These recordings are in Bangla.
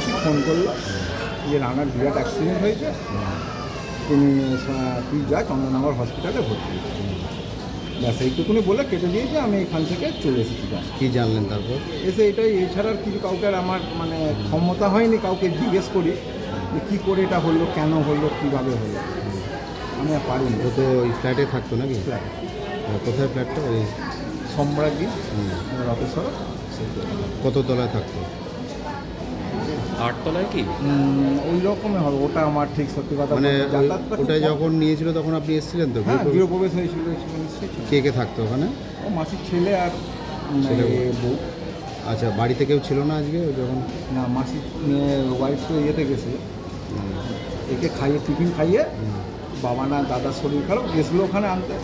মাসি ফোন করলো যে রানার বিরাট অ্যাক্সিডেন্ট হয়েছে, তুই যা চন্দননগর হসপিটালে ভর্তি। ব্যাস এইটুকুনি বলে কেটে দিয়েছে। আমি এখান থেকে চলে এসেছি। ব্যাস কী জানলেন তারপর? এসে এটাই, এছাড়া আর কিছু কাউকে আর আমার মানে ক্ষমতা হয়নি কাউকে জিজ্ঞেস করি যে কী করে এটা হলো, কেন হলো, কীভাবে হলো, আমি আর পারিনি। ও তো ওই ফ্ল্যাটে থাকতো নাকি? ফ্ল্যাট কোথায় ফ্ল্যাটটা? ওই সম্রাজ্ঞী রথেশ্বর। কত তলায় থাকতো? 8 তলায় কি? ওই রকমই হবে, ওটা আমার ঠিক সত্যি কথা মানে বলতে যাতায়াতটা খুব ওটা কম। যখন নিয়েছিল তখন আপনি এসেছিলেন তো? হ্যাঁ, গৃহপ্রবেশ হয়েছিল, নিশ্চয়ই ছিল। কে কে থাকতো ওখানে? ও মাসির ছেলে আর ছেলে বউ। আচ্ছা, বাড়িতে কেউ ছিল না আজকে যখন? না, মাসির ওয়াইফ তো ইয়েতে গেছে, একে খাইয়ে টিফিন খাইয়ে, বাবা না দাদার শরীর খারাপ গেছিলো ওখানে আনতে।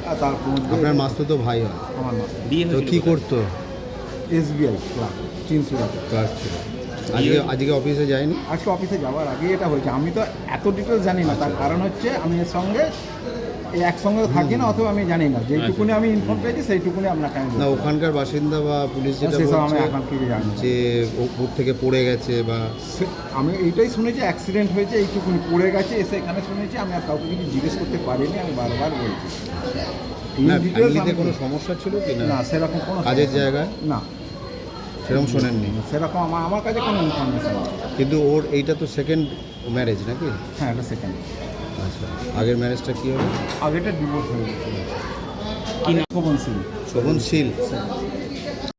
আর তারপর আপনার মাস্তুতো ভাই হয়? আমার মা বিয়ে তো হয়েছিল কী কোথায়? করতো? SBI club চিনসুরাতে। ক্লাস ছিল। আজকে অফিসে যায়নি? আজকে অফিসে যাওয়ার আগে এটা হয়েছে। আমি তো এত ডিটেলস জানি না, তার কারণ হচ্ছে আমি এর সঙ্গে একসঙ্গে থাকি না, অথবা আমি জানি না। যেইটুকুনি আমি ইনফর্ম পেয়েছি সেইটুকুনি আপনাকে আমি না, ওখানকার বাসিন্দা বা পুলিশ যেটা সেসব আমি বলছে এখন কিছু জানি না। যে উপর থেকে পড়ে গেছে বা আমি এইটাই শুনেছি অ্যাক্সিডেন্ট হয়েছে, এইটুকুনি পড়ে গেছে, এসে এখানে শুনেছি। আমি আর কাউকে কিছু জিজ্ঞেস করতে পারিনি, আমি বারবার বলছি। না, ডিটেলস ফ্যামিলিতে কোনো সমস্যা ছিল কি না? না, সেরকম কোনো কাজের সমস্যা জায়গায় না, সেরকম শোনেননি? সেরকম আমার কাছে কোনো ইনফরমেশন নেই। কিন্তু ওর এইটা তো সেকেন্ড ম্যারেজ নাকি? হ্যাঁ, এটা সেকেন্ড। আচ্ছা, আগের ম্যারেজটা কী হলো? আগেটা ডিভোর্স হয়ে গেছে। কি নাম? শোভন সিং। শোভন শীল।